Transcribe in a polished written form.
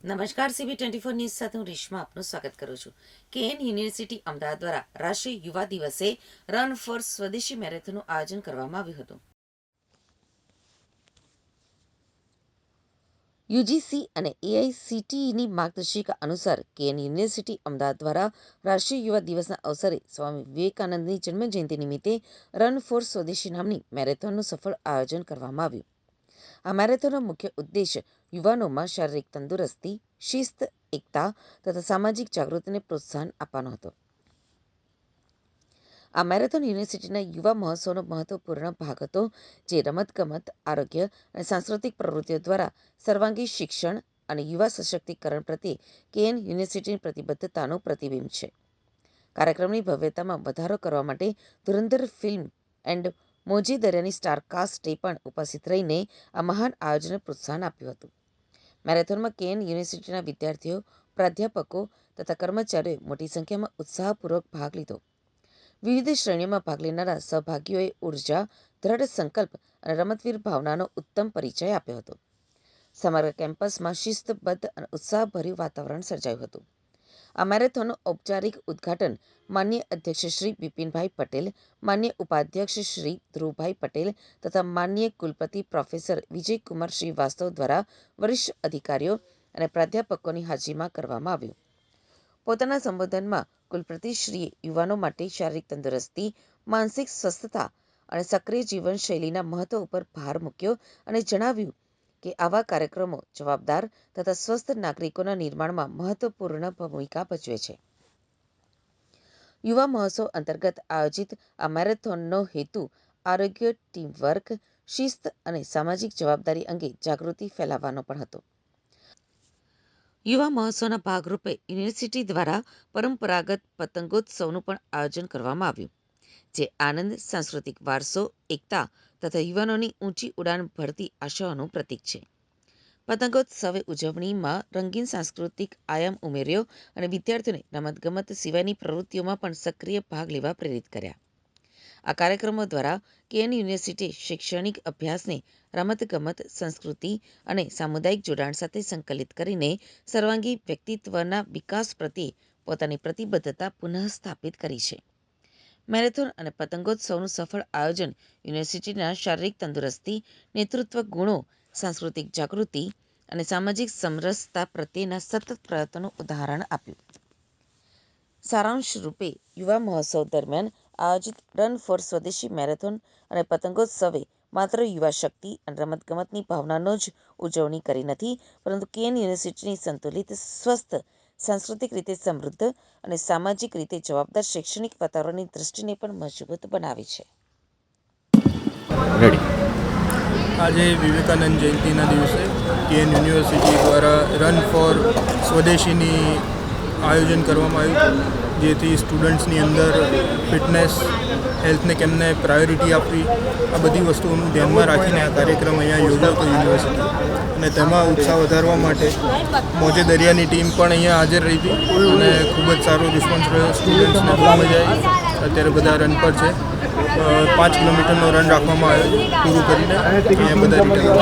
નમસ્કાર CB24 news સાથે હું રેશમા આપનું સ્વાગત કરું છું. કેન યુનિવર્સિટી અમદાવાદ દ્વારા રાષ્ટ્રીય યુવા દિવસે રન ફોર સ્વદેશી મેરેથોનનું આયોજન કરવામાં આવ્યું હતું. યુજીસી અને AICTEની માર્ગદર્શિકા અનુસાર કેન યુનિવર્સિટી અમદાવાદ દ્વારા રાષ્ટ્રીય યુવા દિવસના અવસરે સ્વામી વિવેકાનંદની જન્મજયંતિ નિમિત્તે રન ફોર સ્વદેશી નામની મેરેથોનનું સફળ આયોજન કરવામાં આવ્યું. આ મેરેથોનનો મુખ્ય ઉદ્દેશ યુવાનોમાં શારીરિક તંદુરસ્તી, શિસ્ત, એકતા તથા સામાજિક જાગૃતિને પ્રોત્સાહન આપવાનો હતો. આ મેરેથોન યુનિવર્સિટીના યુવા મહોત્સવનો મહત્વપૂર્ણ ભાગ હતો, જે રમતગમત, આરોગ્ય અને સાંસ્કૃતિક પ્રવૃત્તિઓ દ્વારા સર્વાંગી શિક્ષણ અને યુવા સશક્તિકરણ પ્રત્યે કેન યુનિવર્સિટીની પ્રતિબદ્ધતાનું પ્રતિબિંબ છે. કાર્યક્રમની ભવ્યતામાં વધારો કરવા માટે ધુરંધર ફિલ્મ એન્ડ મોજી દરિયાની સ્ટારકાસ્ટે પણ ઉપસ્થિત રહીને આ મહાન આયોજનને પ્રોત્સાહન આપ્યું હતું. મેરેથોનમાં કેન યુનિવર્સિટીના વિદ્યાર્થીઓ, પ્રાધ્યાપકો તથા કર્મચારીઓએ મોટી સંખ્યામાં ઉત્સાહપૂર્વક ભાગ લીધો. વિવિધ શ્રેણીઓમાં ભાગ લેનારા સહભાગીઓએ ઉર્જા, દ્રઢ સંકલ્પ અને રમતવીર ભાવનાનો ઉત્તમ પરિચય આપ્યો હતો. સમગ્ર કેમ્પસમાં શિસ્તબદ્ધ અને ઉત્સાહભર્યું વાતાવરણ સર્જાયું હતું. આ મેરેથોનનું ઔપચારિક ઉદ્ઘાટન માનનીય અધ્યક્ષ શ્રી બિપિનભાઈ પટેલ, માનનીય ઉપાધ્યક્ષ શ્રી ધ્રુવભાઈ પટેલ તથા માનનીય કુલપતિ પ્રોફેસર વિજયકુમાર શ્રીવાસ્તવ દ્વારા વરિષ્ઠ અધિકારીઓ અને પ્રાધ્યાપકોની હાજરીમાં કરવામાં આવ્યું. પોતાના સંબોધનમાં કુલપતિશ્રીએ યુવાનો માટે શારીરિક તંદુરસ્તી, માનસિક સ્વસ્થતા અને સક્રિય જીવનશૈલીના મહત્વ ઉપર ભાર મૂક્યો અને જણાવ્યું કે આવા કાર્યક્રમો જવાબદાર તથા સ્વસ્થ નાગરિકોના નિર્માણમાં મહત્વપૂર્ણ ભૂમિકા ભજવે છે. યુવા મહોત્સવ અંતર્ગત આયોજિત આ મેરેથોનનો હેતુ આરોગ્ય, ટીમવર્ક, શિસ્ત અને સામાજિક જવાબદારી અંગે જાગૃતિ ફેલાવવાનો પણ હતો. યુવા મહોત્સવના ભાગરૂપે યુનિવર્સિટી દ્વારા પરંપરાગત પતંગોત્સવનું પણ આયોજન કરવામાં આવ્યું, જે આનંદ, સાંસ્કૃતિક વારસો, એકતા તથા યુવાનોની ઊંચી ઉડાન ભરતી આશાઓનું પ્રતીક છે. પતંગોત્સવે ઉજવણીમાં રંગીન સાંસ્કૃતિક આયામ ઉમેર્યો અને વિદ્યાર્થીઓને રમતગમત સિવાયની પ્રવૃત્તિઓમાં પણ સક્રિય ભાગ લેવા પ્રેરિત કર્યા. આ કાર્યક્રમો દ્વારા કેન યુનિવર્સિટીએ શૈક્ષણિક અભ્યાસને રમતગમત, સંસ્કૃતિ અને સામુદાયિક જોડાણ સાથે સંકલિત કરીને સર્વાંગી વ્યક્તિત્વના વિકાસ પ્રત્યે પોતાની પ્રતિબદ્ધતા પુનઃસ્થાપિત કરી છે. મેરેથોન અને પતંગોત્સવનું સફળ આયોજન યુનિવર્સિટીના શારીરિક તંદુરસ્તી, નેતૃત્વ ગુણો, સાંસ્કૃતિક જાગૃતિ અને સામાજિક સમરસતા પ્રત્યેના સતત પ્રયત્નોનું ઉદાહરણ આપ્યું. સારાંશ રૂપે, યુવા મહોત્સવ દરમિયાન આયોજિત રન ફોર સ્વદેશી મેરેથોન અને પતંગોત્સવે માત્ર યુવા શક્તિ અને રમતગમતની ભાવનાનો જ ઉજવણી કરી નથી, પરંતુ કેન યુનિવર્સિટીની સંતુલિત, સ્વસ્થ, સાંસ્કૃતિક રીતે સમૃદ્ધ અને સામાજિક રીતે જવાબદાર શૈક્ષણિક વાતાવરણની દૃષ્ટિને પણ મજબૂત બનાવી છે. આજે વિવેકાનંદ જયંતિના દિવસે કેન યુનિવર્સિટી દ્વારા રન ફોર સ્વદેશીની આયોજન કરવામાં આવ્યું, જેથી સ્ટુડન્ટ્સની અંદર ફિટનેસ, હેલ્થને કેમને પ્રાયોરિટી આપવી, આ બધી વસ્તુઓનું ધ્યાનમાં રાખીને આ કાર્યક્રમ અહીંયા યોજાયો હતો યુનિવર્સિટી. અને તેમાં ઉત્સાહ વધારવા માટે મોજે દરિયાની ટીમ પણ અહીંયા હાજર રહી હતી અને ખૂબ જ સારો રિસ્પોન્સ રહ્યો. સ્ટુડન્ટ્સને બહુ મજા આવી. અત્યારે બધા રન પર છે. 5 કિલોમીટરનો રન રાખવામાં આવ્યો, પૂરું કરીને અહીંયા બધા રિટર્ન